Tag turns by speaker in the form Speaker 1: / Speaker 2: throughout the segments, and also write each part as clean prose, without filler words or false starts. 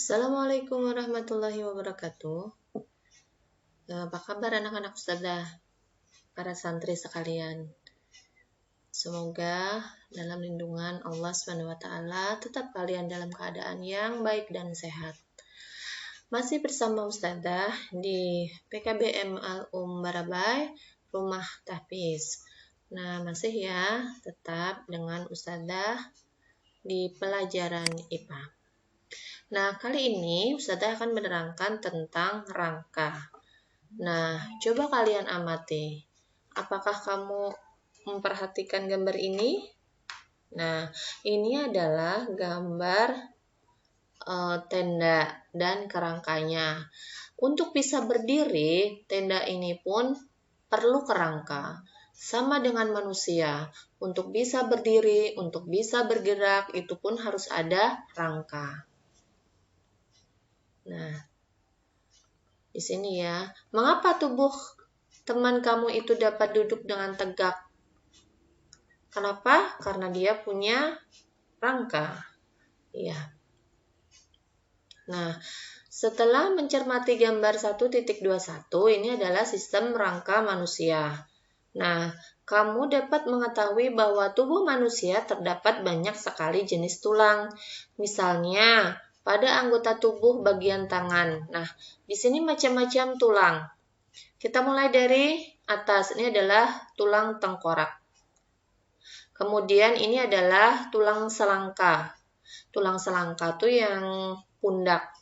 Speaker 1: Assalamualaikum warahmatullahi wabarakatuh. Apa kabar anak-anak ustazah, para santri sekalian? Semoga dalam lindungan Allah SWT tetap kalian dalam keadaan yang baik dan sehat. Masih bersama ustazah di PKBM Al-Um Barabai, Rumah Tahfiz. Nah, masih ya, tetap dengan ustazah di pelajaran IPA. Nah, kali ini ustazah akan menerangkan tentang rangka. Nah, coba kalian amati. Apakah kamu memperhatikan gambar ini? Nah, ini adalah gambar tenda dan kerangkanya. Untuk bisa berdiri, tenda ini pun perlu kerangka. Sama dengan manusia, untuk bisa berdiri, untuk bisa bergerak, itu pun harus ada rangka. Nah, di sini ya, mengapa tubuh teman kamu itu dapat duduk dengan tegak? Kenapa? Karena dia punya rangka. Ya. Nah, setelah mencermati gambar 1.21, ini adalah sistem rangka manusia. Nah, kamu dapat mengetahui bahwa tubuh manusia terdapat banyak sekali jenis tulang. Misalnya, pada anggota tubuh bagian tangan. Nah, di sini macam-macam tulang. Kita mulai dari atas. Ini adalah tulang tengkorak. Kemudian ini adalah tulang selangka. Tulang selangka itu yang pundak.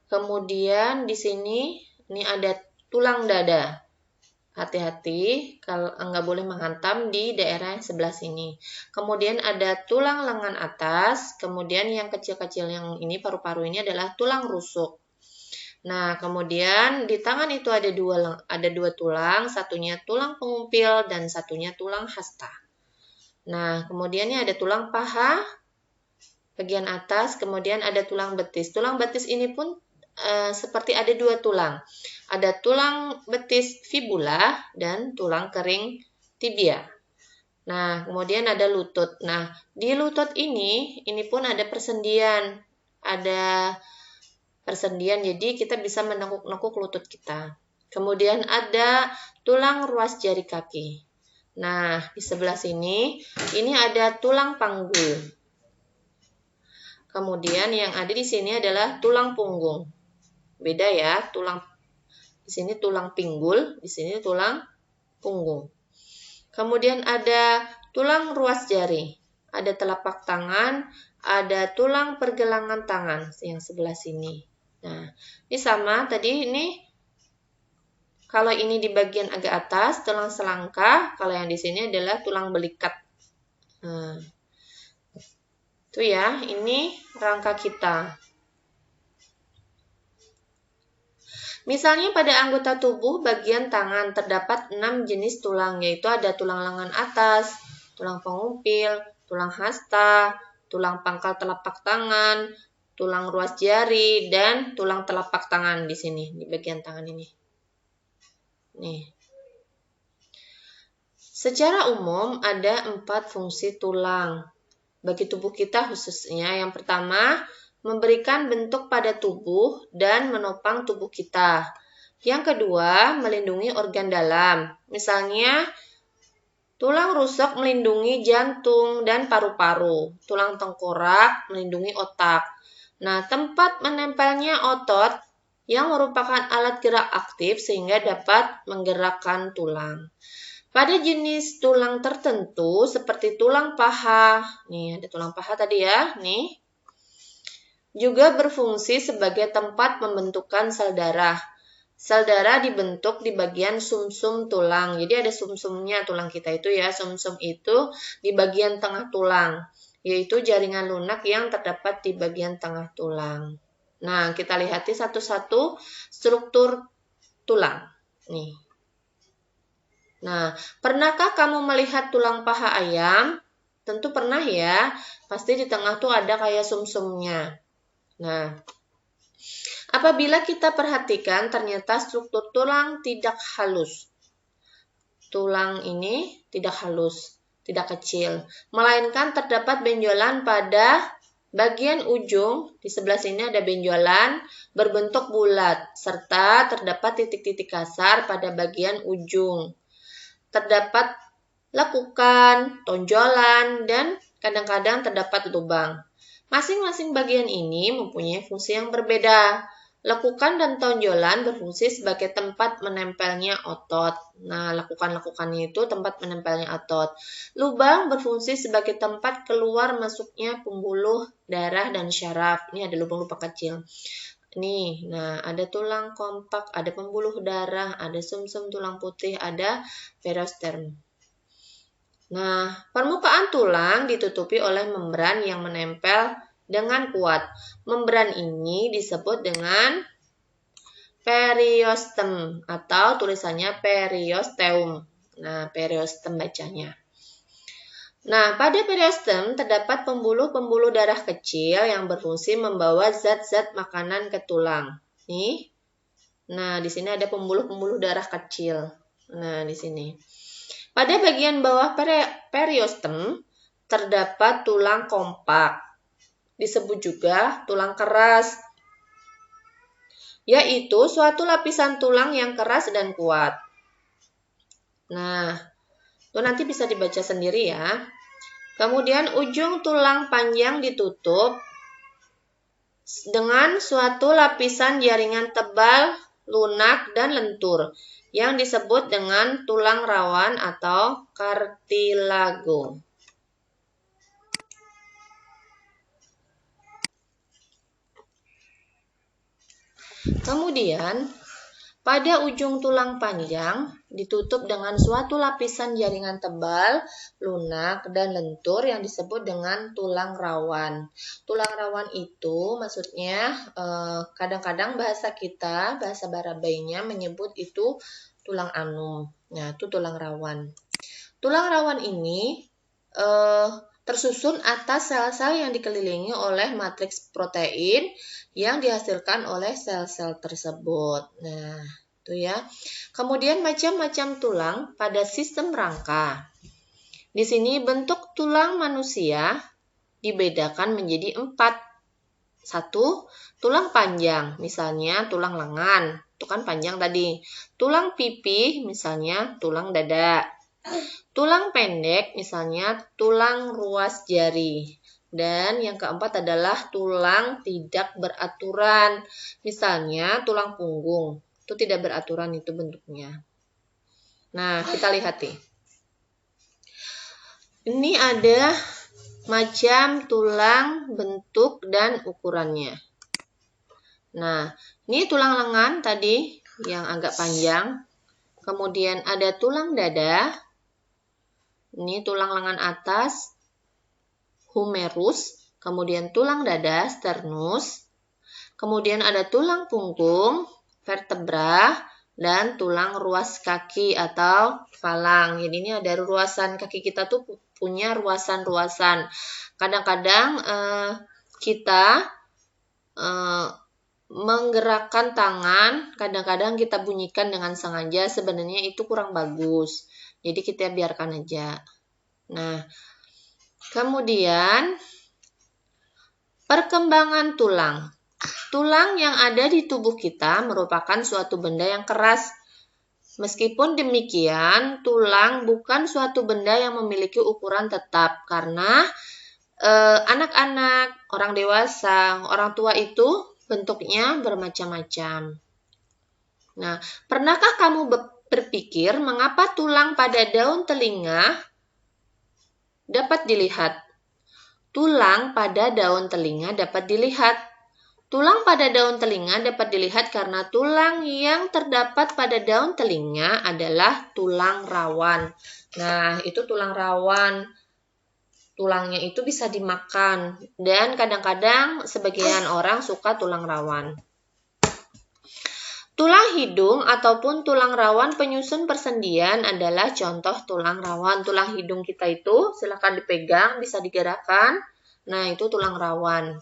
Speaker 1: Kemudian di sini ini ada tulang dada. Hati-hati kalau nggak boleh menghantam di daerah sebelah sini. Kemudian ada tulang lengan atas. Kemudian yang kecil-kecil yang ini paru-paru ini adalah tulang rusuk. Nah, kemudian di tangan itu ada dua tulang, satunya tulang pengumpil dan satunya tulang hasta. Nah, kemudian ini ada tulang paha bagian atas, kemudian ada tulang betis. Tulang betis ini pun seperti ada dua tulang. Ada tulang betis fibula dan tulang kering tibia. Nah, kemudian ada lutut. Nah, di lutut ini pun ada persendian. Ada persendian, jadi kita bisa menekuk-nekuk lutut kita. Kemudian ada tulang ruas jari kaki. Nah, di sebelah sini, ini ada tulang panggul. Kemudian yang ada di sini adalah tulang punggung. Beda ya, di sini tulang pinggul, di sini tulang punggung. Kemudian ada tulang ruas jari, ada telapak tangan, ada tulang pergelangan tangan yang sebelah sini. Nah, ini sama tadi ini. Kalau ini di bagian agak atas, tulang selangka. Kalau yang di sini adalah tulang belikat. Nah, itu ya, ini rangka kita. Misalnya pada anggota tubuh bagian tangan terdapat 6 jenis tulang, yaitu ada tulang lengan atas, tulang pengumpil, tulang hasta, tulang pangkal telapak tangan, tulang ruas jari, dan tulang telapak tangan di sini, di bagian tangan ini. Nih. Secara umum ada 4 fungsi tulang bagi tubuh kita khususnya. Yang pertama, memberikan bentuk pada tubuh dan menopang tubuh kita. Yang kedua, melindungi organ dalam. Misalnya, tulang rusuk melindungi jantung dan paru-paru. Tulang tengkorak melindungi otak. Nah, tempat menempelnya otot yang merupakan alat gerak aktif sehingga dapat menggerakkan tulang. Pada jenis tulang tertentu seperti tulang paha, nih ada tulang paha tadi ya, nih, juga berfungsi sebagai tempat pembentukan sel darah. Sel darah dibentuk di bagian sumsum tulang. Jadi ada sumsumnya tulang kita itu ya, sumsum itu di bagian tengah tulang, yaitu jaringan lunak yang terdapat di bagian tengah tulang. Nah, kita lihati satu-satu struktur tulang. Nih. Nah, pernahkah kamu melihat tulang paha ayam? Tentu pernah ya. Pasti di tengah tuh ada kayak sumsumnya. Nah, apabila kita perhatikan ternyata struktur tulang tidak halus. Tulang ini tidak halus, tidak kecil. Melainkan terdapat benjolan pada Bagian ujung di sebelah sini ada benjolan berbentuk bulat, serta terdapat titik-titik kasar pada bagian ujung. Terdapat lekukan, tonjolan, dan kadang-kadang terdapat lubang. Masing-masing bagian ini mempunyai fungsi yang berbeda. Lekukan dan tonjolan berfungsi sebagai tempat menempelnya otot. Nah, lekukan-lekukannya itu tempat menempelnya otot. Lubang berfungsi sebagai tempat keluar masuknya pembuluh darah dan syaraf. Ini ada lubang-lubang kecil. Nih, nah ada tulang kompak, ada pembuluh darah, ada sumsum tulang putih, ada periosteum. Nah, permukaan tulang ditutupi oleh membran yang menempel dengan kuat. Membran ini disebut dengan periosteum atau tulisannya periosteum. Nah, periosteum bacanya. Nah, pada periosteum terdapat pembuluh-pembuluh darah kecil yang berfungsi membawa zat-zat makanan ke tulang. Nih. Nah, di sini ada pembuluh-pembuluh darah kecil. Nah, di sini. Pada bagian bawah periosteum terdapat tulang kompak. Disebut juga tulang keras, yaitu suatu lapisan tulang yang keras dan kuat. Nah, itu nanti bisa dibaca sendiri ya. Kemudian ujung tulang panjang ditutup dengan suatu lapisan jaringan tebal, lunak, dan lentur yang disebut dengan tulang rawan atau kartilago. Kemudian, pada ujung tulang panjang ditutup dengan suatu lapisan jaringan tebal, lunak, dan lentur yang disebut dengan tulang rawan. Tulang rawan itu maksudnya kadang-kadang bahasa kita, bahasa Barabainya menyebut itu tulang anum. Nah, itu tulang rawan. Tulang rawan ini tersusun atas sel-sel yang dikelilingi oleh matriks protein yang dihasilkan oleh sel-sel tersebut. Nah, itu ya. Kemudian macam-macam tulang pada sistem rangka. Di sini bentuk tulang manusia dibedakan menjadi 4. 1. Tulang panjang, misalnya tulang lengan. Itu kan panjang tadi. Tulang pipi, misalnya tulang dada. Tulang pendek, misalnya tulang ruas jari. Dan yang keempat adalah tulang tidak beraturan. Misalnya tulang punggung. Itu tidak beraturan itu bentuknya. Nah, kita lihat nih. Ini ada macam tulang, bentuk, dan ukurannya. Nah, ini tulang lengan tadi yang agak panjang. Kemudian ada tulang dada. Ini tulang lengan atas, humerus. Kemudian tulang dada, sternus. Kemudian ada tulang punggung, vertebra. Dan tulang ruas kaki atau falang. Jadi ini ada ruasan kaki kita tuh punya ruasan-ruasan. Kadang-kadang kita menggerakkan tangan, kadang-kadang kita bunyikan dengan sengaja, sebenarnya itu kurang bagus. Jadi kita biarkan aja. Nah, kemudian perkembangan tulang. Tulang yang ada di tubuh kita merupakan suatu benda yang keras. Meskipun demikian, tulang bukan suatu benda yang memiliki ukuran tetap karena anak-anak, orang dewasa, orang tua itu bentuknya bermacam-macam. Nah, pernahkah kamu berpikir mengapa tulang pada daun telinga dapat dilihat? Tulang pada daun telinga dapat dilihat. Tulang pada daun telinga dapat dilihat karena tulang yang terdapat pada daun telinga adalah tulang rawan. Nah, itu tulang rawan. Tulangnya itu bisa dimakan dan kadang-kadang sebagian orang suka tulang rawan. Tulang hidung ataupun tulang rawan penyusun persendian adalah contoh tulang rawan. Tulang hidung kita itu silakan dipegang, bisa digerakkan. Nah, itu tulang rawan.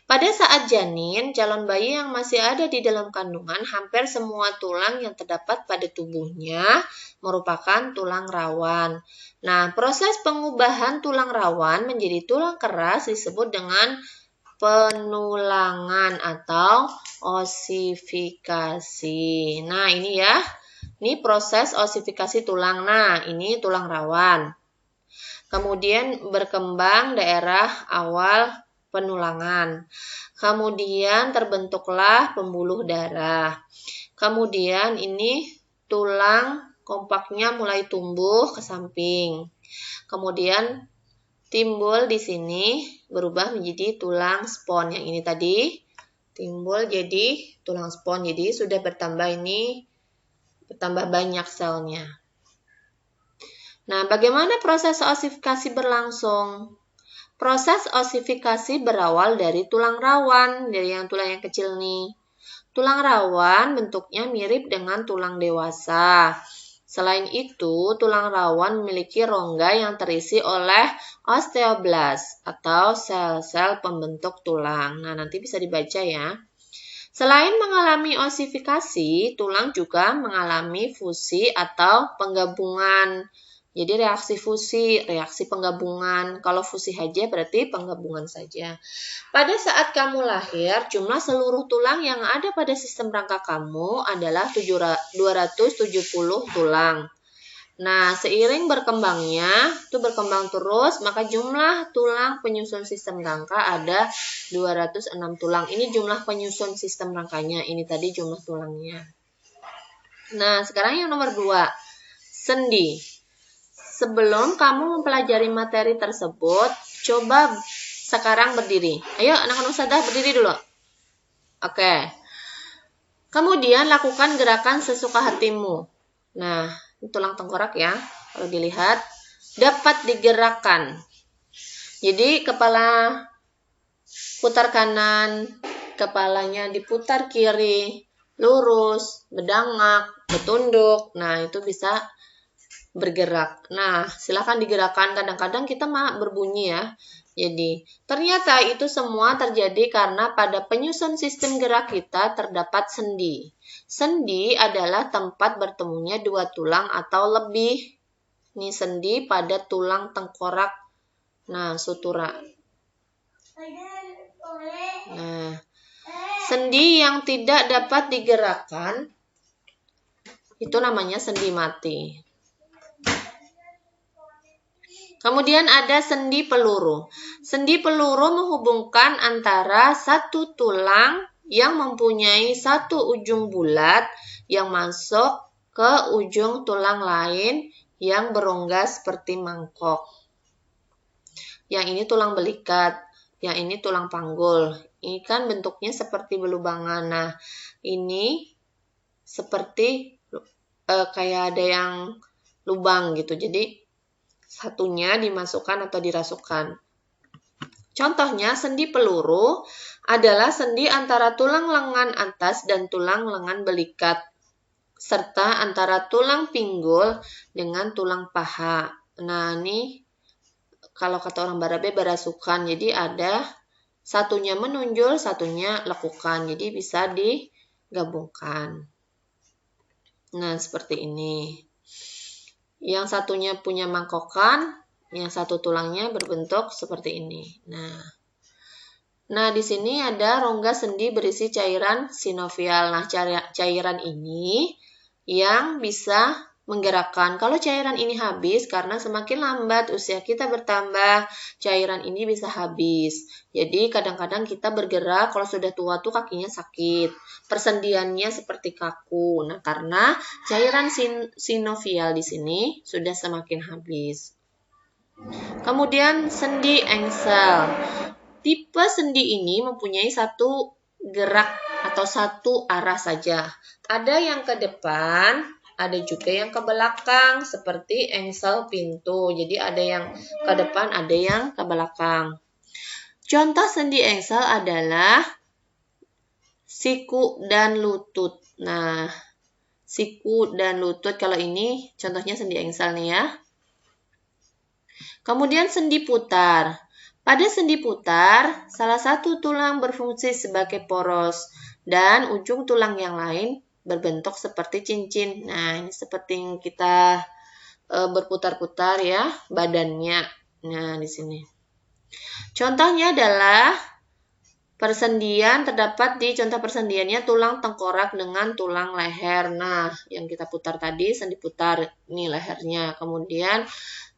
Speaker 1: Pada saat janin, calon bayi yang masih ada di dalam kandungan, hampir semua tulang yang terdapat pada tubuhnya merupakan tulang rawan. Nah, proses pengubahan tulang rawan menjadi tulang keras disebut dengan penulangan atau osifikasi. Nah, ini ya. Ini proses osifikasi tulang. Nah, ini tulang rawan. Kemudian berkembang daerah awal penulangan. Kemudian terbentuklah pembuluh darah. Kemudian ini tulang kompaknya mulai tumbuh ke samping. Kemudian timbul di sini berubah menjadi tulang spons. Yang ini tadi timbul jadi tulang spons. Jadi sudah bertambah banyak selnya. Nah, bagaimana proses osifikasi berlangsung? Proses osifikasi berawal dari tulang rawan, dari tulang yang kecil nih. Tulang rawan bentuknya mirip dengan tulang dewasa. Selain itu, tulang rawan memiliki rongga yang terisi oleh osteoblast atau sel-sel pembentuk tulang. Nah, nanti bisa dibaca ya. Selain mengalami osifikasi, tulang juga mengalami fusi atau penggabungan. Jadi reaksi fusi, reaksi penggabungan. Kalau fusi saja berarti penggabungan saja. Pada saat kamu lahir, jumlah seluruh tulang yang ada pada sistem rangka kamu adalah 270 tulang. Nah, seiring berkembangnya, itu berkembang terus, maka jumlah tulang penyusun sistem rangka ada 206 tulang. Ini jumlah penyusun sistem rangkanya, ini tadi jumlah tulangnya. Nah, sekarang yang nomor 2, sendi. Sebelum kamu mempelajari materi tersebut, coba sekarang berdiri. Ayo, anak-anak Ustazah berdiri dulu. Oke. Kemudian lakukan gerakan sesuka hatimu. Nah, tulang tengkorak ya, kalau dilihat dapat digerakkan. Jadi kepala putar kanan, kepalanya diputar kiri, lurus, berdangak, bertunduk. Nah, itu bisa bergerak. Nah, silakan digerakkan. Kadang-kadang kita malah berbunyi ya. Jadi, ternyata itu semua terjadi karena pada penyusun sistem gerak kita terdapat sendi. Sendi adalah tempat bertemunya dua tulang atau lebih. Ini sendi pada tulang tengkorak. Nah, sutura. Nah, sendi yang tidak dapat digerakkan itu namanya sendi mati. Kemudian ada sendi peluru. Sendi peluru menghubungkan antara satu tulang yang mempunyai satu ujung bulat yang masuk ke ujung tulang lain yang berongga seperti mangkok. Yang ini tulang belikat, yang ini tulang panggul. Ini kan bentuknya seperti belubangan. Nah, ini seperti kayak ada yang lubang gitu. Jadi satunya dimasukkan atau dirasukkan. Contohnya, sendi peluru adalah sendi antara tulang lengan atas dan tulang lengan belikat, serta antara tulang pinggul dengan tulang paha. Nah, ini kalau kata orang Barabe berasukan, jadi ada satunya menunjul, satunya lekukan, jadi bisa digabungkan. Nah, seperti ini. Yang satunya punya mangkokan, yang satu tulangnya berbentuk seperti ini. Nah, di sini ada rongga sendi berisi cairan sinovial. Nah, cairan ini yang bisa menggerakkan. Kalau cairan ini habis, karena semakin lambat usia kita bertambah, cairan ini bisa habis. Jadi, kadang-kadang kita bergerak, kalau sudah tua tuh kakinya sakit. Persendiannya seperti kaku. Nah, karena cairan sinovial di sini sudah semakin habis. Kemudian sendi engsel. Tipe sendi ini mempunyai satu gerak atau satu arah saja. Ada yang ke depan, ada juga yang ke belakang, seperti engsel pintu. Jadi ada yang ke depan, ada yang ke belakang. Contoh sendi engsel adalah siku dan lutut. Nah, siku dan lutut, kalau ini contohnya sendi engsel nih ya. Kemudian sendi putar. Pada sendi putar, salah satu tulang berfungsi sebagai poros dan ujung tulang yang lain berbentuk seperti cincin. Nah, ini seperti yang kita berputar-putar ya badannya. Nah, di sini. Contohnya adalah Persendian terdapat di contoh persendiannya tulang tengkorak dengan tulang leher. Nah, yang kita putar tadi sendi putar, ini lehernya. Kemudian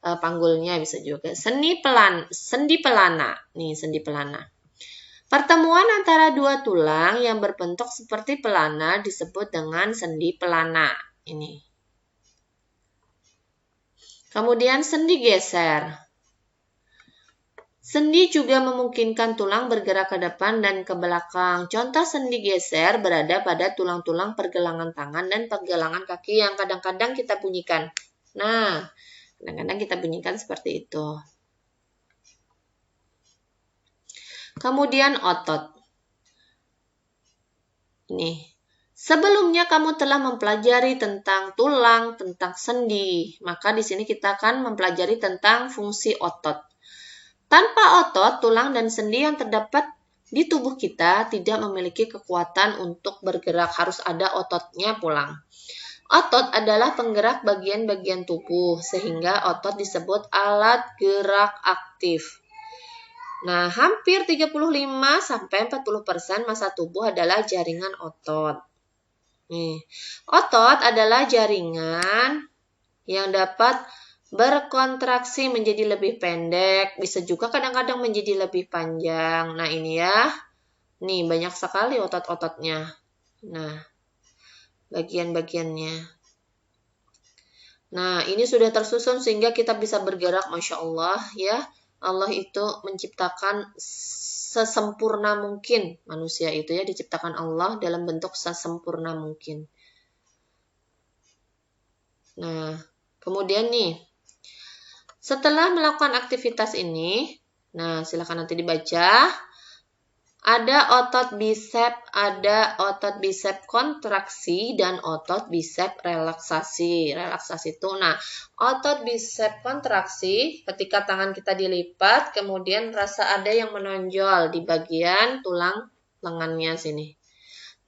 Speaker 1: panggulnya bisa juga. Sendi pelana. Nih, sendi pelana. Pertemuan antara dua tulang yang berbentuk seperti pelana disebut dengan sendi pelana. Ini. Kemudian sendi geser. Sendi juga memungkinkan tulang bergerak ke depan dan ke belakang. Contoh sendi geser berada pada tulang-tulang pergelangan tangan dan pergelangan kaki yang kadang-kadang kita bunyikan. Nah, kadang-kadang kita bunyikan seperti itu. Kemudian otot. Ini. Sebelumnya kamu telah mempelajari tentang tulang, tentang sendi. Maka di sini kita akan mempelajari tentang fungsi otot. Tanpa otot, tulang dan sendi yang terdapat di tubuh kita tidak memiliki kekuatan untuk bergerak. Harus ada ototnya pulang. Otot adalah penggerak bagian-bagian tubuh, sehingga otot disebut alat gerak aktif. Nah, hampir 35-40% massa tubuh adalah jaringan otot. Nih, otot adalah jaringan yang dapat berkontraksi menjadi lebih pendek, bisa juga kadang-kadang menjadi lebih panjang. Nah, ini ya. Nih, banyak sekali otot-ototnya. Nah, bagian-bagiannya. Nah, ini sudah tersusun sehingga kita bisa bergerak, Masya Allah ya. Allah itu menciptakan sesempurna mungkin manusia itu ya, diciptakan Allah dalam bentuk sesempurna mungkin. Nah, kemudian nih, setelah melakukan aktivitas ini, nah silakan nanti dibaca. Ada otot bisep kontraksi dan otot bisep relaksasi. Relaksasi itu, nah otot bisep kontraksi ketika tangan kita dilipat, kemudian rasa ada yang menonjol di bagian tulang lengannya sini.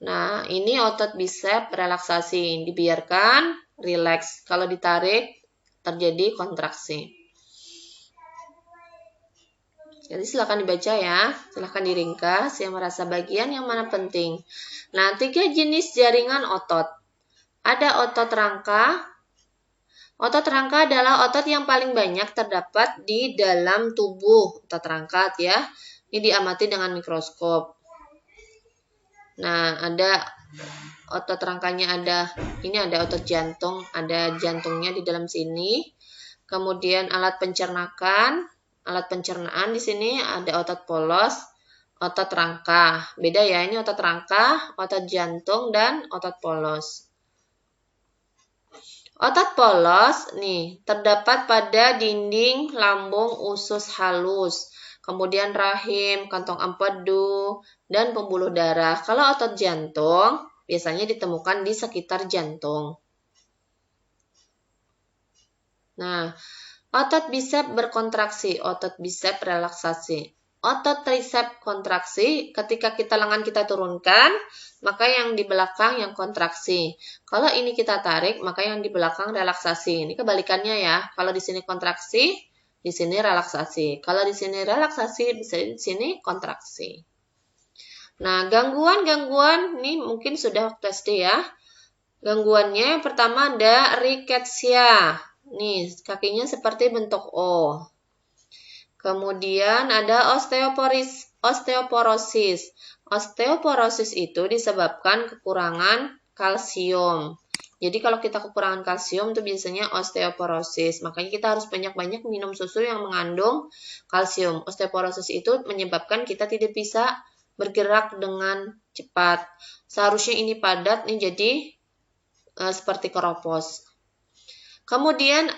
Speaker 1: Nah, ini otot bisep relaksasi, dibiarkan rileks. Kalau ditarik terjadi kontraksi. Jadi silakan dibaca ya, silakan diringkas yang merasa bagian yang mana penting. Nah, 3 jenis jaringan otot. Ada otot rangka. Otot rangka adalah otot yang paling banyak terdapat di dalam tubuh. Otot rangka ya, ini diamati dengan mikroskop. Nah, ada otot rangkanya ini ada otot jantung, ada jantungnya di dalam sini. Kemudian alat pencernaan di sini ada otot polos, otot rangka. Beda ya, ini otot rangka, otot jantung, dan otot polos. Otot polos nih terdapat pada dinding lambung usus halus, kemudian rahim, kantong empedu, dan pembuluh darah. Kalau otot jantung biasanya ditemukan di sekitar jantung. Nah, otot bisep berkontraksi, otot bisep relaksasi. Otot trisep kontraksi, ketika lengan kita turunkan, maka yang di belakang yang kontraksi. Kalau ini kita tarik, maka yang di belakang relaksasi. Ini kebalikannya ya. Kalau di sini kontraksi, di sini relaksasi. Kalau di sini relaksasi, di sini kontraksi. Nah, gangguan-gangguan ini mungkin sudah waktu SD ya. Gangguannya yang pertama ada rickettsia. Nih, kakinya seperti bentuk O. Kemudian ada osteoporosis. Osteoporosis itu disebabkan kekurangan kalsium. Jadi kalau kita kekurangan kalsium itu biasanya osteoporosis. Makanya kita harus banyak-banyak minum susu yang mengandung kalsium. Osteoporosis itu menyebabkan kita tidak bisa bergerak dengan cepat. Seharusnya ini padat nih jadi seperti keropos. Kemudian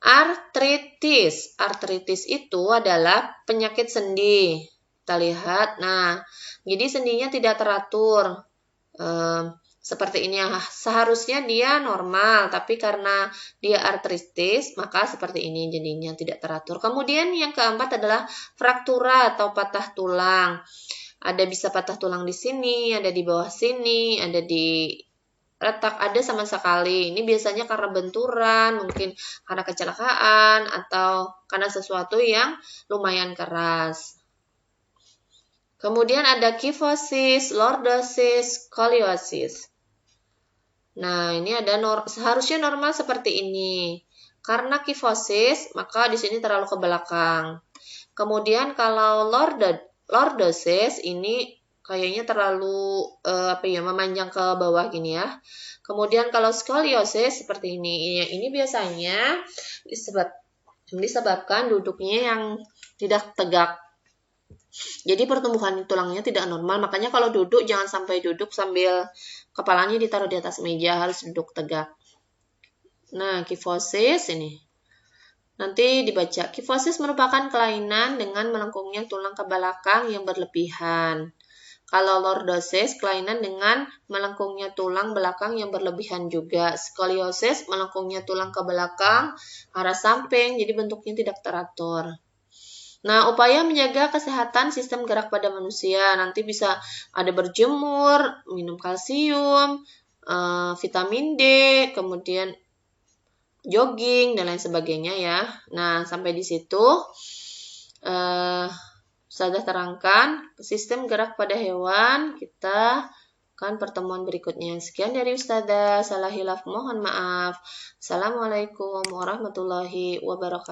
Speaker 1: artritis. Artritis itu adalah penyakit sendi. Kita lihat. Nah, jadi sendinya tidak teratur. Seperti ini. Seharusnya dia normal, tapi karena dia artritis, maka seperti ini jadinya tidak teratur. Kemudian yang keempat adalah fraktura atau patah tulang. Ada bisa patah tulang di sini, ada di bawah sini, ada di retak, ada sama sekali. Ini biasanya karena benturan, mungkin karena kecelakaan, atau karena sesuatu yang lumayan keras. Kemudian ada kifosis, lordosis, skoliosis. Nah, ini ada seharusnya normal seperti ini. Karena kifosis, maka di sini terlalu ke belakang. Kemudian kalau lordosis ini kayaknya terlalu memanjang ke bawah gini ya. Kemudian kalau skoliosis seperti ini. Ini biasanya disebabkan duduknya yang tidak tegak. Jadi pertumbuhan tulangnya tidak normal, makanya kalau duduk jangan sampai duduk sambil kepalanya ditaruh di atas meja, harus duduk tegak. Nah, kifosis ini. Nanti dibaca, kifosis merupakan kelainan dengan melengkungnya tulang ke belakang yang berlebihan. Kalau lordosis, kelainan dengan melengkungnya tulang belakang yang berlebihan juga. Skoliosis, melengkungnya tulang ke belakang, arah samping, jadi bentuknya tidak teratur. Nah, upaya menjaga kesehatan sistem gerak pada manusia nanti bisa ada berjemur, minum kalsium, vitamin D, kemudian jogging dan lain sebagainya ya. Nah, sampai di situ sudah terangkan sistem gerak pada hewan. Kita akan pertemuan berikutnya. Sekian dari Ustazah, salah hilaf mohon maaf. Assalamualaikum warahmatullahi wabarakatuh.